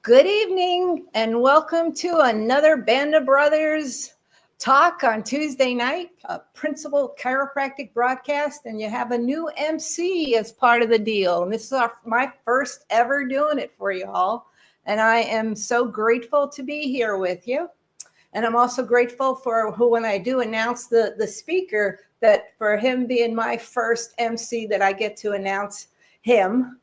Good evening and welcome to another Band of Brothers talk on Tuesday night, a principal chiropractic broadcast, and you have a new MC as part of the deal. And this is my first ever doing it for you all. And I am so grateful to be here with you. And I'm also grateful for when I do announce the speaker, that for him being my first MC that I get to announce him.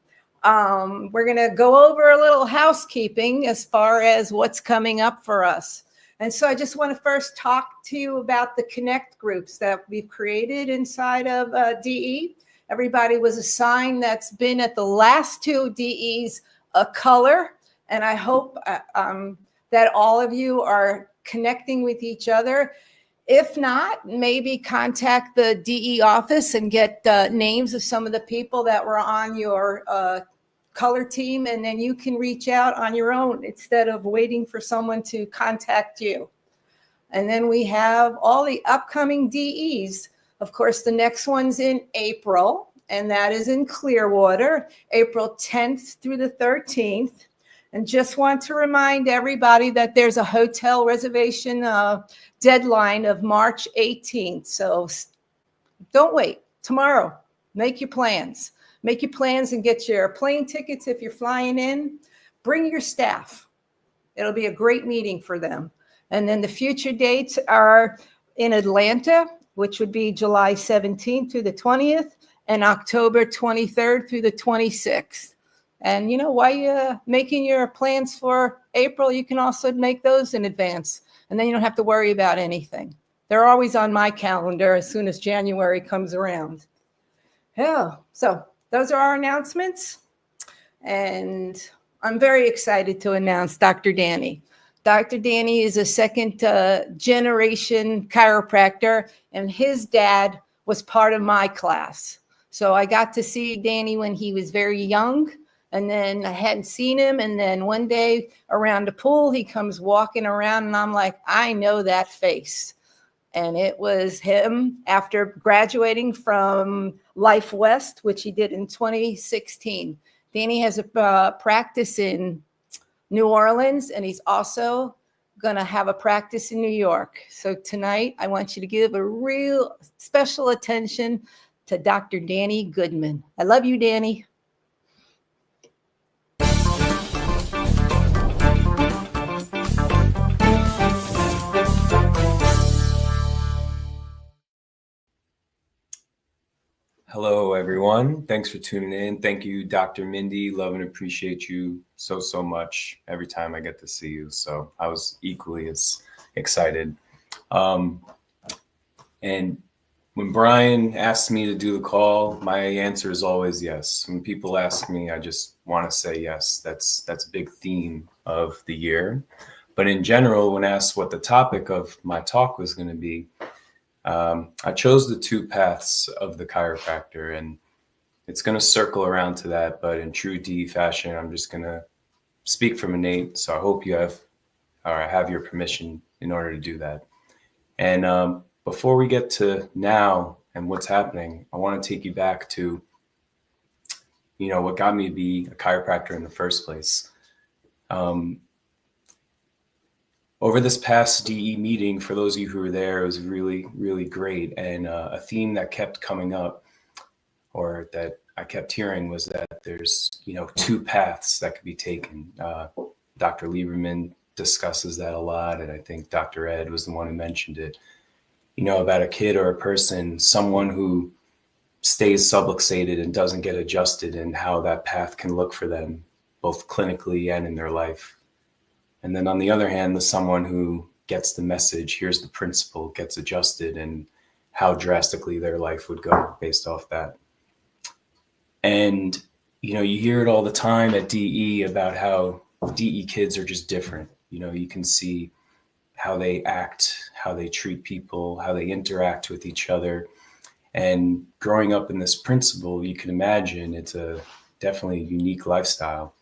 We're going to go over a little housekeeping as far as what's coming up for us. And so I just want to first talk to you about the Connect groups that we've created inside of DE. Everybody was assigned that's been at the last two DEs a color. And I hope that all of you are connecting with each other. If not, maybe contact the DE office and get names of some of the people that were on your color team, and then you can reach out on your own instead of waiting for someone to contact you. And then we have all the upcoming DEs. Of course, the next one's in April, and that is in Clearwater, April 10th through the 13th. And just want to remind everybody that there's a hotel reservation deadline of March 18th. So don't wait. Tomorrow, make your plans. Make your plans and get your plane tickets if you're flying in. Bring your staff. It'll be a great meeting for them. And then the future dates are in Atlanta, which would be July 17th through the 20th, and October 23rd through the 26th. And, you know, while you're making your plans for April, you can also make those in advance. And then you don't have to worry about anything. They're always on my calendar as soon as January comes around. Yeah, so those are our announcements. And I'm very excited to announce Dr. Danny. Dr. Danny is a second generation chiropractor, and his dad was part of my class. So I got to see Danny when he was very young. And then I hadn't seen him. And then one day around the pool, he comes walking around and I'm like, I know that face. And it was him after graduating from Life West, which he did in 2016. Danny has a practice in New Orleans, and he's also going to have a practice in New York. So tonight, I want you to give a real special attention to Dr. Danny Goodman. I love you, Danny. Hello, everyone. Thanks for tuning in. Thank you, Dr. Mindy. Love and appreciate you so much every time I get to see you. So I was equally as excited. And when Brian asked me to do the call, my answer is always yes. When people ask me, I just want to say yes. That's a big theme of the year. But in general, when asked what the topic of my talk was going to be, I chose the two paths of the chiropractor, and it's going to circle around to that. But in true DE fashion, I'm just going to speak from innate. So I hope you have your permission in order to do that. And before we get to now and what's happening, I want to take you back to, what got me to be a chiropractor in the first place. Over this past DE meeting, for those of you who were there, it was really, really great. And a theme that kept coming up, or that I kept hearing, was that there's, two paths that could be taken. Dr. Lieberman discusses that a lot. And I think Dr. Ed was the one who mentioned it, about a kid or a person, someone who stays subluxated and doesn't get adjusted, and how that path can look for them, both clinically and in their life. And then on the other hand, the someone who gets the message, here's the principle, gets adjusted, and how drastically their life would go based off that. And, you hear it all the time at DE about how DE kids are just different. You can see how they act, how they treat people, how they interact with each other. And growing up in this principle, you can imagine it's definitely a unique lifestyle.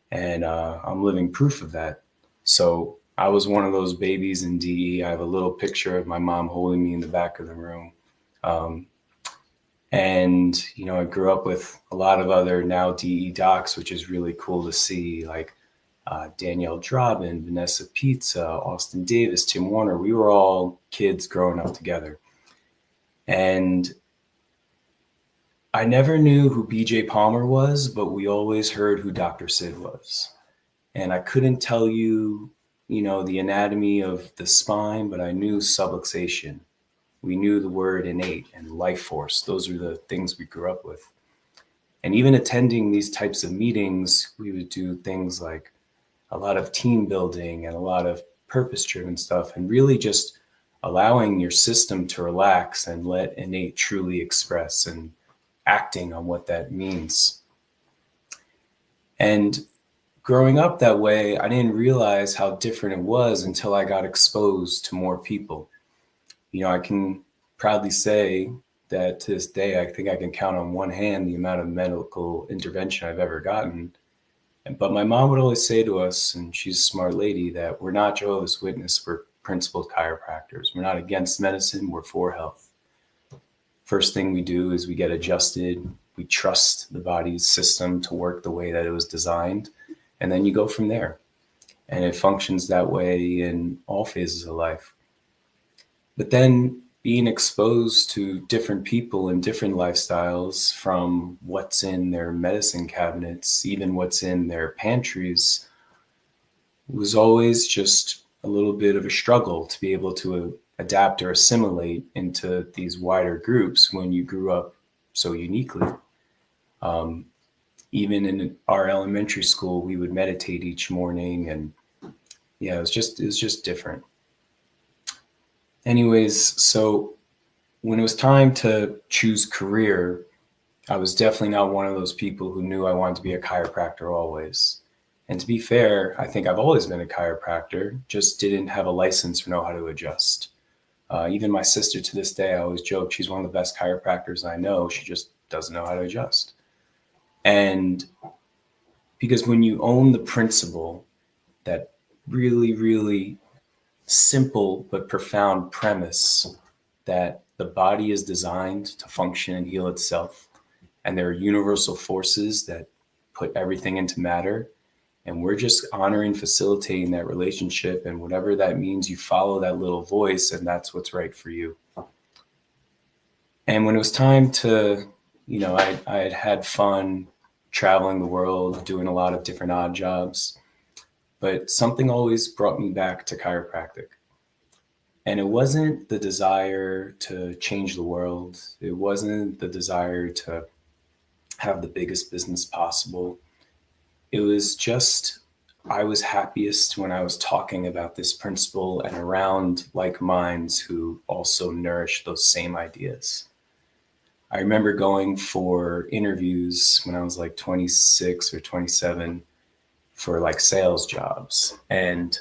And I'm living proof of that. So I was one of those babies in DE. I have a little picture of my mom holding me in the back of the room. And, I grew up with a lot of other now DE docs, which is really cool to see, like Danielle Drobin, Vanessa Pizza, Austin Davis, Tim Warner. We were all kids growing up together. And I never knew who BJ Palmer was, but we always heard who Dr. Sid was. And I couldn't tell you, the anatomy of the spine, but I knew subluxation. We knew the word innate and life force. Those are the things we grew up with. And even attending these types of meetings, we would do things like a lot of team building and a lot of purpose-driven stuff, and really just allowing your system to relax and let innate truly express and acting on what that means. And growing up that way, I didn't realize how different it was until I got exposed to more people. I can proudly say that to this day, I think I can count on one hand the amount of medical intervention I've ever gotten. But my mom would always say to us, and she's a smart lady, that we're not Jehovah's Witness, we're principled chiropractors. We're not against medicine, we're for health. First thing we do is we get adjusted. We trust the body's system to work the way that it was designed. And then you go from there. And it functions that way in all phases of life. But then being exposed to different people and different lifestyles, from what's in their medicine cabinets, even what's in their pantries, was always just a little bit of a struggle to be able to adapt or assimilate into these wider groups when you grew up so uniquely. Even in our elementary school, we would meditate each morning, and it was just different. Anyways, so when it was time to choose career, I was definitely not one of those people who knew I wanted to be a chiropractor always. And to be fair, I think I've always been a chiropractor, just didn't have a license or know how to adjust. Even my sister to this day, I always joke, she's one of the best chiropractors I know. She just doesn't know how to adjust. And because when you own the principle, that really, really simple but profound premise that the body is designed to function and heal itself, and there are universal forces that put everything into matter, and we're just honoring, facilitating that relationship, and whatever that means, you follow that little voice, and that's what's right for you. And when it was time to, I had had fun traveling the world, doing a lot of different odd jobs, but something always brought me back to chiropractic. And it wasn't the desire to change the world. It wasn't the desire to have the biggest business possible. It was just, I was happiest when I was talking about this principle and around like minds who also nourish those same ideas. I remember going for interviews when I was like 26 or 27 for like sales jobs. And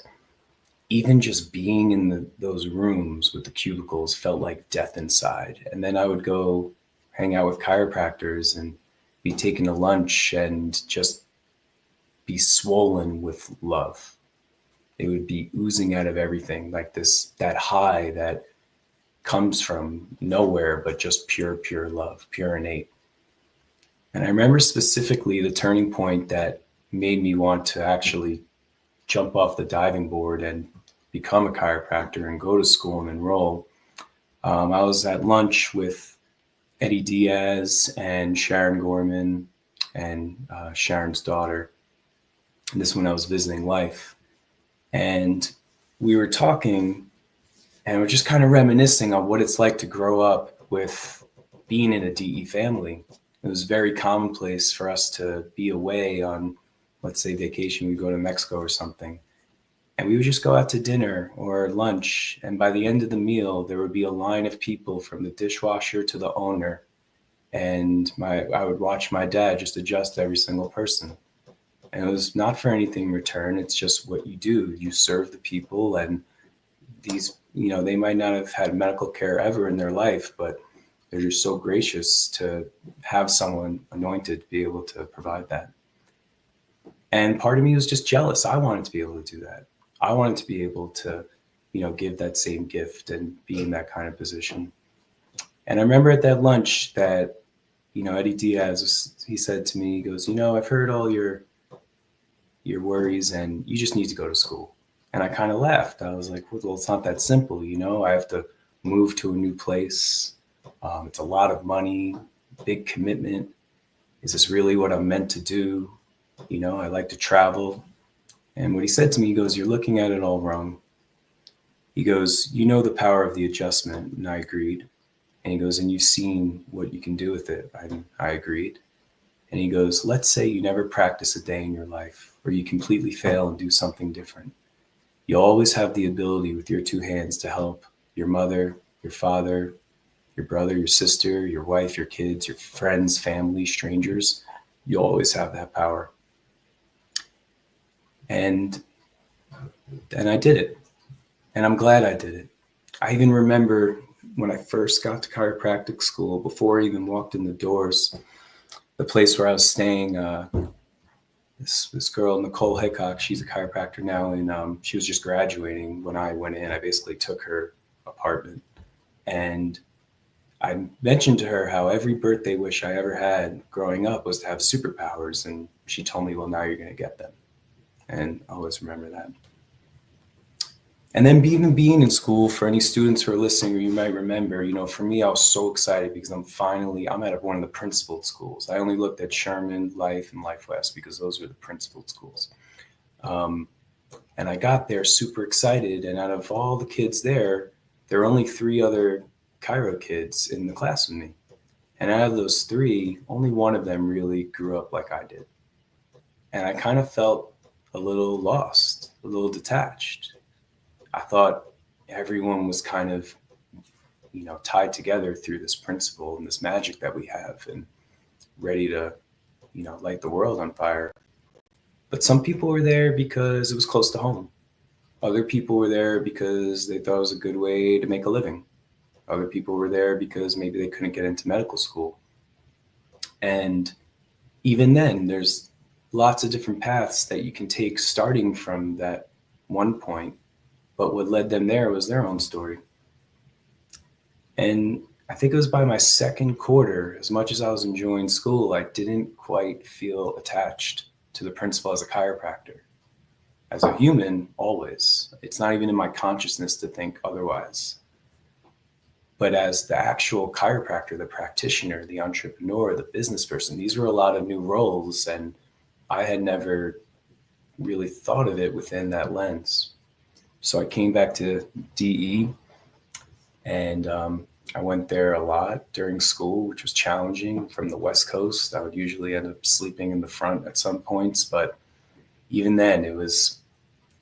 even just being in those rooms with the cubicles felt like death inside. And then I would go hang out with chiropractors and be taken to lunch and just be swollen with love. It would be oozing out of everything, like that high that comes from nowhere, but just pure love, pure innate. And I remember specifically the turning point that made me want to actually jump off the diving board and become a chiropractor and go to school and enroll. I was at lunch with Eddie Diaz and Sharon Gorman and Sharon's daughter. And this is when I was visiting Life. And we were talking, and we're just kind of reminiscing on what it's like to grow up with being in a DE family. It was very commonplace for us to be away on, let's say, vacation. We'd go to Mexico or something. And we would just go out to dinner or lunch. And by the end of the meal, there would be a line of people from the dishwasher to the owner. And I would watch my dad just adjust every single person. And it was not for anything in return. It's just what you do. You serve the people, and these, they might not have had medical care ever in their life, but they're just so gracious to have someone anointed to be able to provide that. And part of me was just jealous. I wanted to be able to do that. I wanted to be able to, give that same gift and be in that kind of position. And I remember at that lunch that, Eddie Diaz, he said to me, he goes, I've heard all your your worries, and you just need to go to school. And I kind of laughed. I was like, well, it's not that simple. You know, I have to move to a new place. It's a lot of money, big commitment. Is this really what I'm meant to do? You know, I like to travel. And what he said to me, he goes, you're looking at it all wrong. He goes, you know the power of the adjustment. And I agreed. And he goes, and you've seen what you can do with it. I agreed. And he goes, let's say you never practice a day in your life, or you completely fail and do something different. You always have the ability with your two hands to help your mother, your father, your brother, your sister, your wife, your kids, your friends, family, strangers. You always have that power. And I did it. And I'm glad I did it. I even remember when I first got to chiropractic school, before I even walked in the doors, the place where I was staying, this girl, Nicole Hickok, she's a chiropractor now, and she was just graduating when I went in. I basically took her apartment, and I mentioned to her how every birthday wish I ever had growing up was to have superpowers, and she told me, well, now you're going to get them. And I always remember that. And then even being in school, for any students who are listening, or you might remember, you know, for me, I was so excited because I'm at one of the principal schools. I only looked at Sherman, Life, and Life West because those were the principal schools. And I got there super excited. And out of all the kids there were only 3 other chiro kids in the class with me. And out of those 3, only one of them really grew up like I did. And I kind of felt a little lost, a little detached. I thought everyone was kind of, you know, tied together through this principle and this magic that we have, and ready to, you know, light the world on fire. But some people were there because it was close to home. Other people were there because they thought it was a good way to make a living. Other people were there because maybe they couldn't get into medical school. And even then, there's lots of different paths that you can take starting from that one point. But what led them there was their own story. And I think it was by my second quarter, as much as I was enjoying school, I didn't quite feel attached to the principle as a chiropractor. As a human, always. It's not even in my consciousness to think otherwise. But as the actual chiropractor, the practitioner, the entrepreneur, the business person, these were a lot of new roles, and I had never really thought of it within that lens. So I came back to DE, and I went there a lot during school, which was challenging. From the West Coast, I would usually end up sleeping in the front at some points, but even then, it was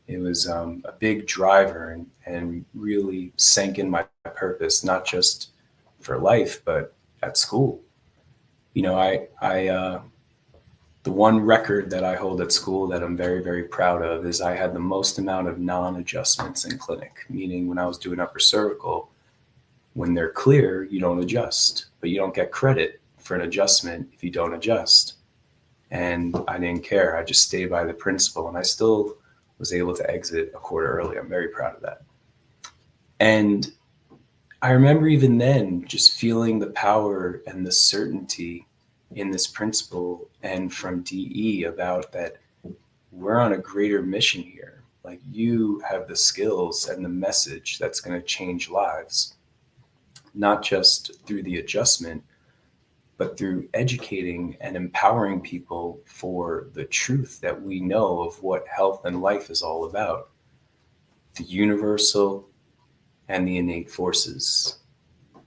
a big driver, and really sank in my purpose, not just for life, but at school. You know, the one record that I hold at school that I'm very, very proud of is I had the most amount of non-adjustments in clinic, meaning when I was doing upper cervical, when they're clear, you don't adjust, but you don't get credit for an adjustment if you don't adjust. And I didn't care. I just stayed by the principle, and I still was able to exit a quarter early. I'm very proud of that. And I remember even then just feeling the power and the certainty in this principle, and from DE, about that we're on a greater mission here. Like, you have the skills and the message that's going to change lives, not just through the adjustment, but through educating and empowering people for the truth that we know of what health and life is all about. The universal and the innate forces,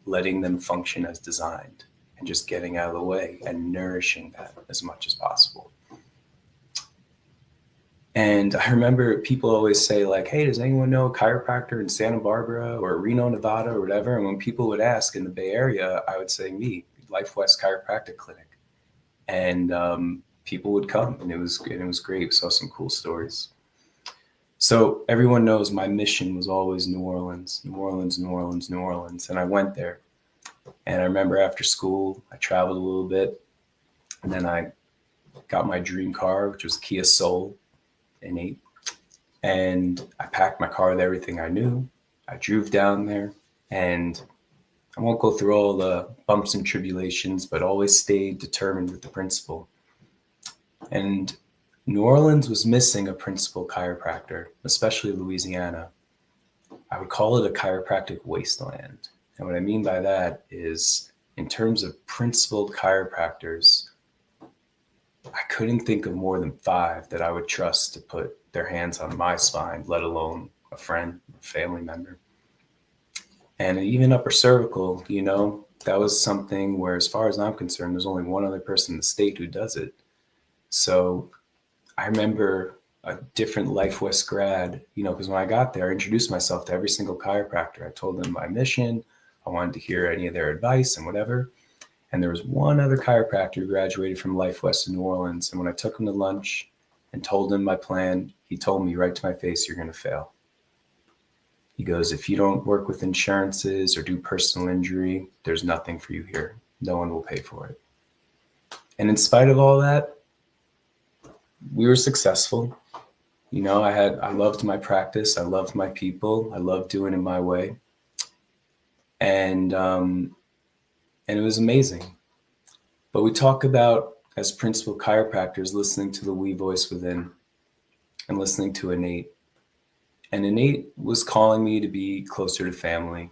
letting them function as designed, and just getting out of the way and nourishing that as much as possible. And I remember people always say, like, hey, does anyone know a chiropractor in Santa Barbara or Reno, Nevada, or whatever? And when people would ask in the Bay Area, I would say me, Life West Chiropractic Clinic. And people would come, and it was great. We saw some cool stories. So everyone knows my mission was always New Orleans, New Orleans, New Orleans, New Orleans. And I went there. And I remember after school, I traveled a little bit, and then I got my dream car, which was Kia Soul in 8. And I packed my car with everything I knew. I drove down there, and I won't go through all the bumps and tribulations, but always stayed determined with the principle. And New Orleans was missing a principal chiropractor, especially Louisiana. I would call it a chiropractic wasteland. And what I mean by that is, in terms of principled chiropractors, I couldn't think of more than 5 that I would trust to put their hands on my spine, let alone a friend, a family member. And even upper cervical, that was something where, as far as I'm concerned, there's only one other person in the state who does it. So I remember a different Life West grad, because when I got there, I introduced myself to every single chiropractor. I told them my mission. I wanted to hear any of their advice and whatever. And there was one other chiropractor who graduated from Life West in New Orleans. And when I took him to lunch and told him my plan, he told me right to my face, "You're going to fail." He goes, "If you don't work with insurances or do personal injury, there's nothing for you here. No one will pay for it." And in spite of all that, we were successful. I loved my practice. I loved my people. I loved doing it my way. And it was amazing. But we talk about, as principal chiropractors, listening to the wee voice within and listening to innate. And innate was calling me to be closer to family.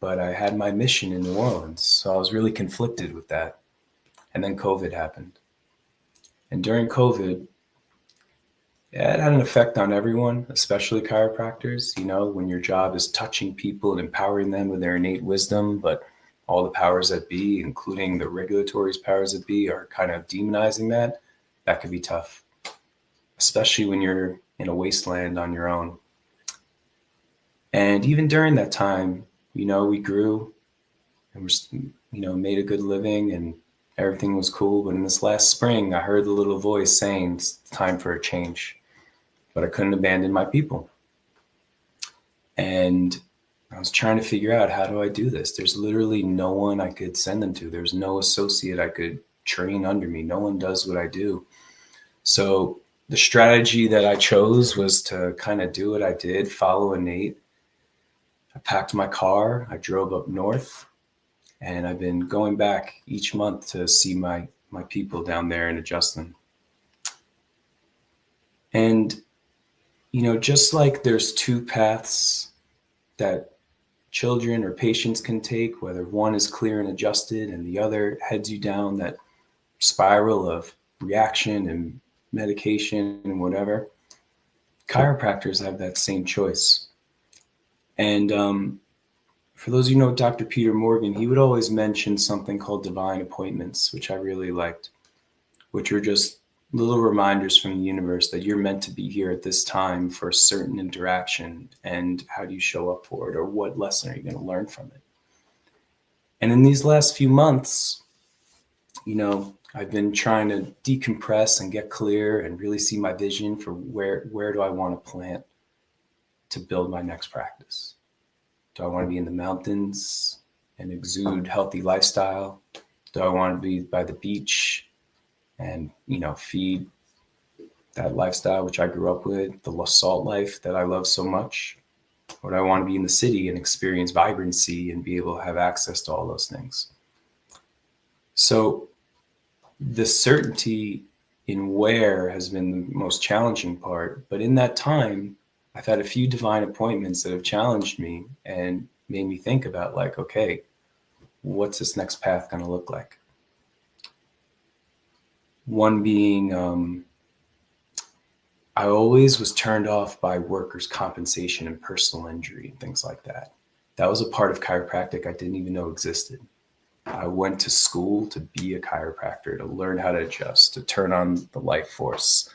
But I had my mission in New Orleans, so I was really conflicted with that. And then COVID happened. And during COVID, it had an effect on everyone, especially chiropractors. When your job is touching people and empowering them with their innate wisdom, but all the powers that be, including the regulatory powers that be, are kind of demonizing that could be tough, especially when you're in a wasteland on your own. And even during that time, we grew and made a good living and everything was cool. But in this last spring, I heard the little voice saying it's time for a change, but I couldn't abandon my people. And I was trying to figure out, how do I do this? There's literally no one I could send them to. There's no associate I could train under me. No one does what I do. So the strategy that I chose was to kind of do what I did, follow innate. I packed my car, I drove up north, and I've been going back each month to see my people down there and adjust them. And, just like there's 2 paths that children or patients can take, whether one is clear and adjusted and the other heads you down that spiral of reaction and medication and whatever, chiropractors have that same choice. And for those of you who know Dr. Peter Morgan, he would always mention something called divine appointments, which I really liked, which are just little reminders from the universe that you're meant to be here at this time for a certain interaction, and how do you show up for it, or what lesson are you going to learn from it? And in these last few months, I've been trying to decompress and get clear and really see my vision for where do I want to plant to build my next practice. Do I want to be in the mountains and exude healthy lifestyle? Do I want to be by the beach and, feed that lifestyle, which I grew up with, the salt life that I love so much? Or do I want to be in the city and experience vibrancy and be able to have access to all those things? So the certainty in where has been the most challenging part. But in that time, I've had a few divine appointments that have challenged me and made me think about, like, okay, what's this next path going to look like? One being, I always was turned off by workers' compensation and personal injury and things like that. That was a part of chiropractic I didn't even know existed. I went to school to be a chiropractor, to learn how to adjust, to turn on the life force,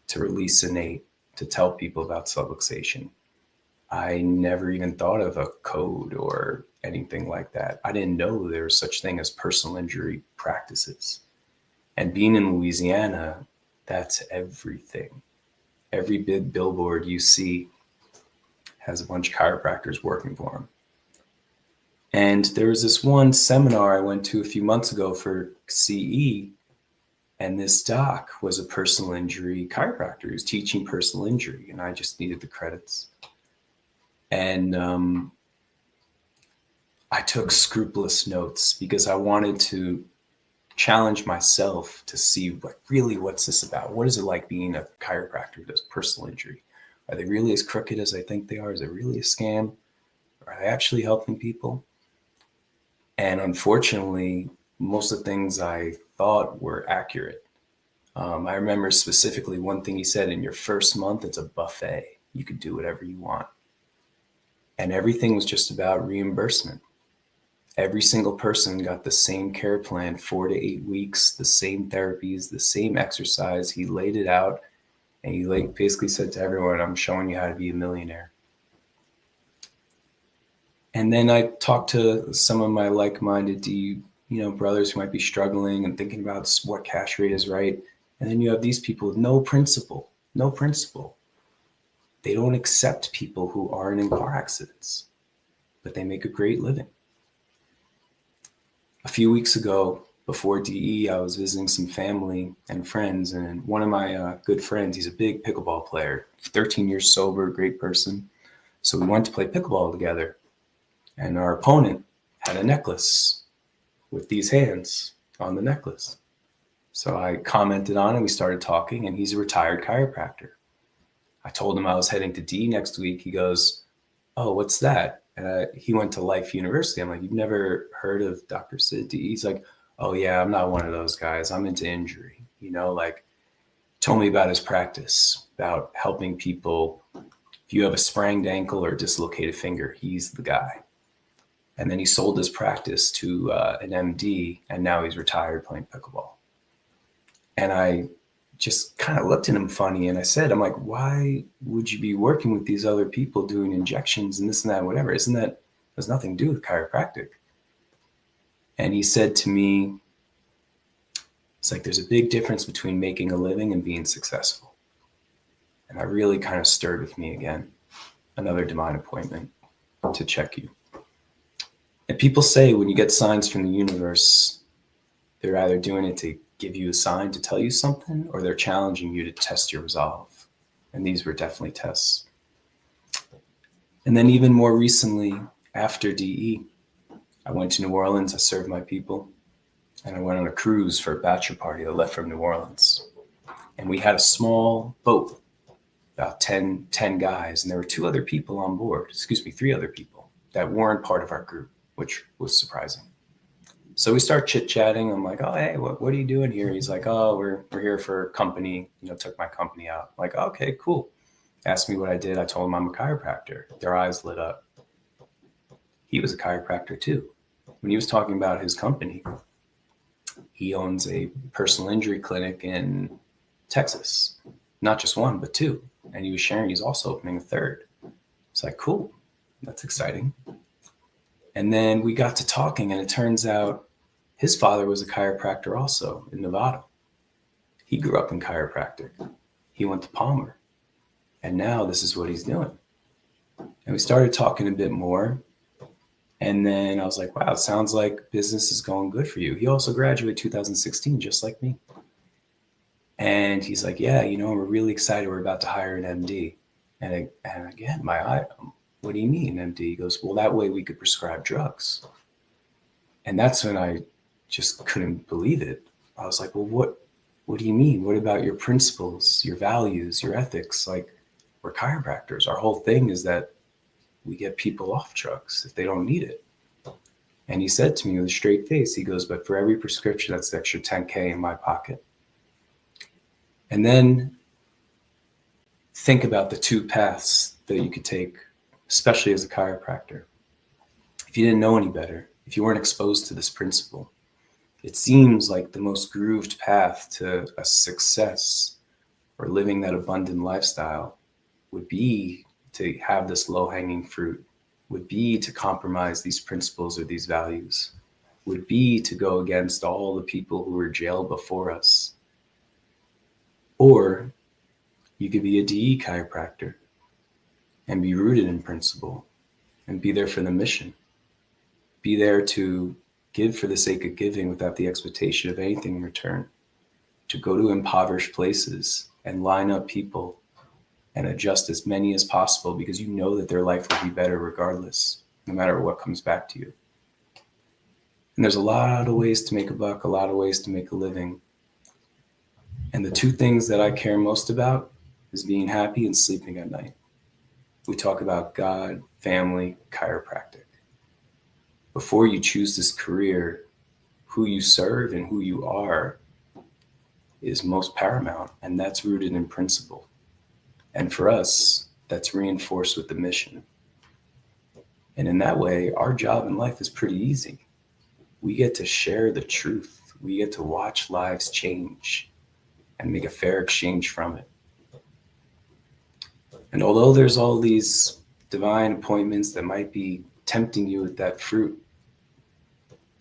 to release innate, to tell people about subluxation. I never even thought of a code or anything like that. I didn't know there was such thing as personal injury practices. And being in Louisiana, that's everything. Every big billboard you see has a bunch of chiropractors working for them. And there was this one seminar I went to a few months ago for CE, and this doc was a personal injury chiropractor. He was teaching personal injury, and I just needed the credits. And I took scrupulous notes because I wanted to challenge myself to see what's this about? What is it like being a chiropractor who does personal injury? Are they really as crooked as I think they are? Is it really a scam? Are they actually helping people? And unfortunately, most of the things I thought were accurate. I remember specifically one thing he said: in your first month, it's a buffet. You could do whatever you want. And everything was just about reimbursement. Every single person got the same care plan, 4 to 8 weeks, the same therapies, the same exercise. He laid it out, and he basically said to everyone, I'm showing you how to be a millionaire. And then I talked to some of my like-minded brothers who might be struggling and thinking about what cash rate is right. And then you have these people with no principle. They don't accept people who aren't in car accidents, but they make a great living. A few weeks ago, before DE, I was visiting some family and friends, and one of my good friends, he's a big pickleball player, 13 years sober, great person. So we went to play pickleball together, and our opponent had a necklace with these hands on the necklace. So I commented on it, we started talking, and he's a retired chiropractor. I told him I was heading to D next week. He goes, oh, what's that? And he went to Life University. I'm like, you've never heard of Dr. Sid D? He's like, oh yeah, I'm not one of those guys. I'm into injury. Told me about his practice, about helping people. If you have a sprained ankle or dislocated finger, he's the guy. And then he sold his practice to an MD, and now he's retired playing pickleball. And I just kind of looked at him funny, and I said, I'm like, why would you be working with these other people doing injections and this and that and whatever? Has nothing to do with chiropractic. And he said to me, it's like, there's a big difference between making a living and being successful. And that really kind of stirred with me again. Another divine appointment to check you. And people say when you get signs from the universe, they're either doing it to give you a sign to tell you something, or they're challenging you to test your resolve. And these were definitely tests. And then even more recently, after DE, I went to New Orleans, I served my people, and I went on a cruise for a bachelor party that left from New Orleans. And we had a small boat, about 10 guys, and there were 3 other people that weren't part of our group, which was surprising. So we start chit-chatting. I'm like, oh, hey, what are you doing here? He's like, oh, we're here for company, took my company out. I'm like, okay, cool. Asked me what I did. I told him I'm a chiropractor. Their eyes lit up. He was a chiropractor too. When he was talking about his company, he owns a personal injury clinic in Texas. Not just one, but 2. And he was sharing he's also opening a 3rd. It's like, cool. That's exciting. And then we got to talking, and it turns out his father was a chiropractor also in Nevada. He grew up in chiropractic. He went to Palmer. And now this is what he's doing. And we started talking a bit more. And then I was like, wow, it sounds like business is going good for you. He also graduated 2016, just like me. And he's like, yeah, we're really excited. We're about to hire an MD. And again, my eye, what do you mean, MD? He goes, well, that way we could prescribe drugs. And that's when I just couldn't believe it. I was like, well, what do you mean? What about your principles, your values, your ethics? Like, we're chiropractors. Our whole thing is that we get people off drugs if they don't need it. And he said to me with a straight face, he goes, but for every prescription, that's the extra $10K in my pocket. And then think about the 2 paths that you could take, especially as a chiropractor. If you didn't know any better, if you weren't exposed to this principle, it seems like the most grooved path to a success or living that abundant lifestyle would be to have this low-hanging fruit, would be to compromise these principles or these values, would be to go against all the people who were jailed before us. Or you could be a DE chiropractor and be rooted in principle and be there for the mission. Be there to give for the sake of giving without the expectation of anything in return. To go to impoverished places and line up people and adjust as many as possible because you know that their life will be better regardless, no matter what comes back to you. And there's a lot of ways to make a buck, a lot of ways to make a living. And the two things that I care most about is being happy and sleeping at night. We talk about God, family, chiropractic. Before you choose this career, who you serve and who you are is most paramount, and that's rooted in principle. And for us, that's reinforced with the mission. And in that way, our job in life is pretty easy. We get to share the truth. We get to watch lives change and make a fair exchange from it. And although there's all these divine appointments that might be tempting you with that fruit,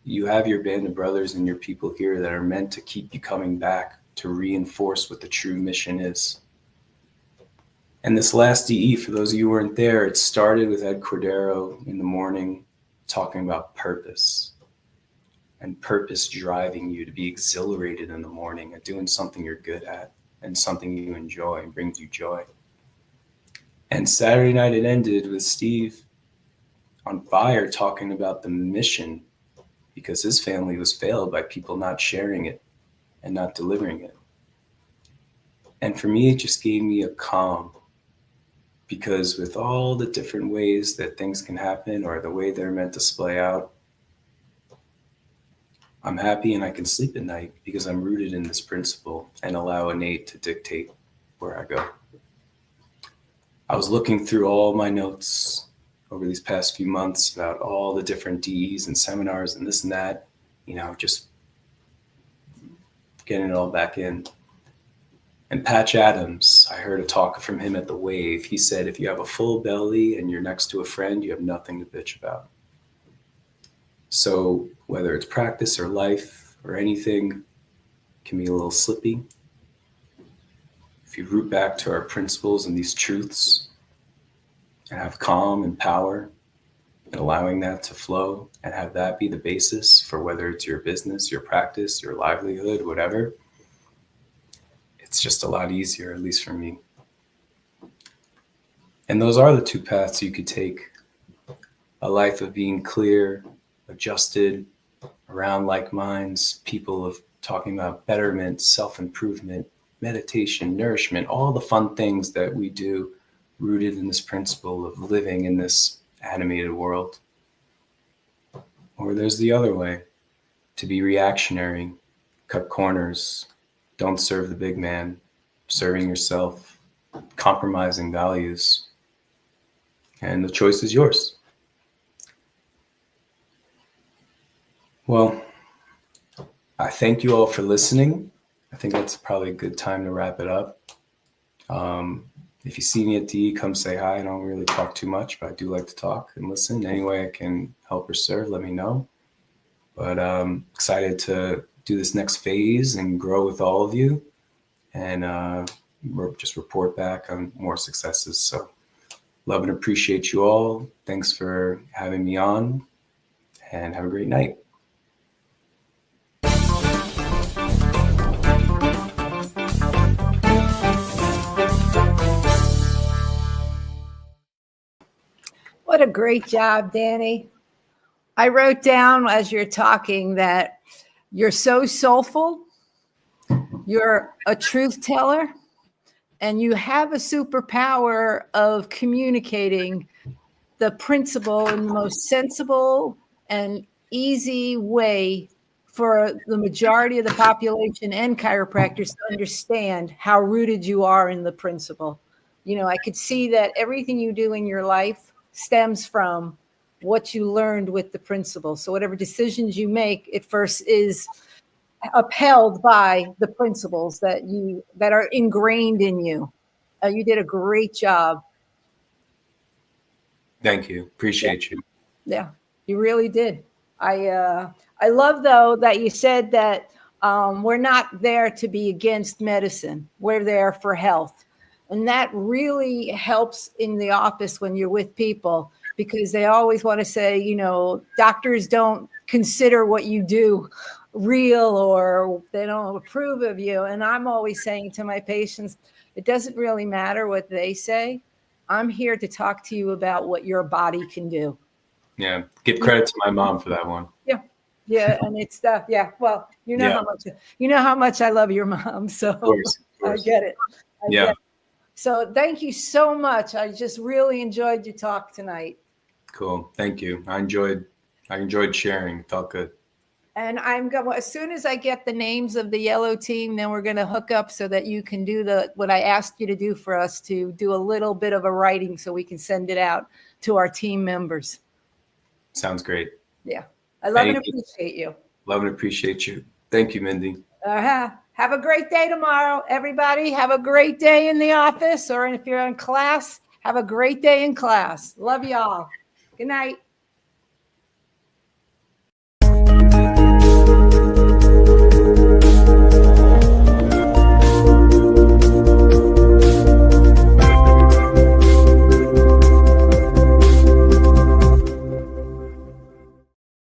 you have your band of brothers and your people here that are meant to keep you coming back to reinforce what the true mission is. And this last DE, for those of you who weren't there, it started with Ed Cordero in the morning talking about purpose, and purpose driving you to be exhilarated in the morning at doing something you're good at and something you enjoy and brings you joy. And Saturday night it ended with Steve on fire talking about the mission, because his family was failed by people not sharing it and not delivering it. And for me, it just gave me a calm, because with all the different ways that things can happen or the way they're meant to splay out, I'm happy and I can sleep at night because I'm rooted in this principle and allow innate to dictate where I go. I was looking through all my notes over these past few months about all the different DEs and seminars and this and that, just getting it all back in. And Patch Adams, I heard a talk from him at the Wave. He said, if you have a full belly and you're next to a friend, you have nothing to bitch about. So whether it's practice or life or anything, can be a little slippy. If you root back to our principles and these truths and have calm and power and allowing that to flow and have that be the basis for whether it's your business, your practice, your livelihood, whatever, it's just a lot easier, at least for me. And those are the two paths you could take. A life of being clear, adjusted, around like minds, people of talking about betterment, self-improvement, meditation, nourishment, all the fun things that we do rooted in this principle of living in this animated world. Or there's the other way, to be reactionary, cut corners, don't serve the big man, serving yourself, compromising values. And the choice is yours. Well, I thank you all for listening. I think that's probably a good time to wrap it up. If you see me at DE, come say hi. I don't really talk too much, but I do like to talk and listen. Any way I can help or serve, let me know. But I'm excited to do this next phase and grow with all of you and just report back on more successes. So love and appreciate you all. Thanks for having me on, and have a great night. What a great job, Danny. I wrote down as you're talking that you're so soulful, you're a truth teller, and you have a superpower of communicating the principle in the most sensible and easy way for the majority of the population and chiropractors to understand how rooted you are in the principle. I could see that everything you do in your life stems from what you learned with the principle. So whatever decisions you make, it first is upheld by the principles that are ingrained in you. You did a great job. Thank you. Appreciate you. Yeah, you really did. I love, though, that you said that we're not there to be against medicine. We're there for health. And that really helps in the office when you're with people, because they always want to say, doctors don't consider what you do real, or they don't approve of you. And I'm always saying to my patients, it doesn't really matter what they say. I'm here to talk to you about what your body can do. Yeah. Give credit to my mom for that one. Yeah. Yeah, and it's stuff. Yeah. Well, Yeah, you know how much I love your mom. So of course, of I course. get it. I get Yeah, it. So thank you so much. I just really enjoyed your talk tonight. cool. Thank you. I enjoyed sharing. It felt good. And I'm going, as soon as I get the names of the yellow team, then we're going to hook up so that you can do what I asked you to do for us, to do a little bit of a writing so we can send it out to our team members. Sounds great. Yeah. I love and Anything. appreciate you. Love and appreciate you. Thank you, Mindy. Have a great day tomorrow, everybody. Have a great day in the office, or if you're in class, have a great day in class. Love y'all. Good night.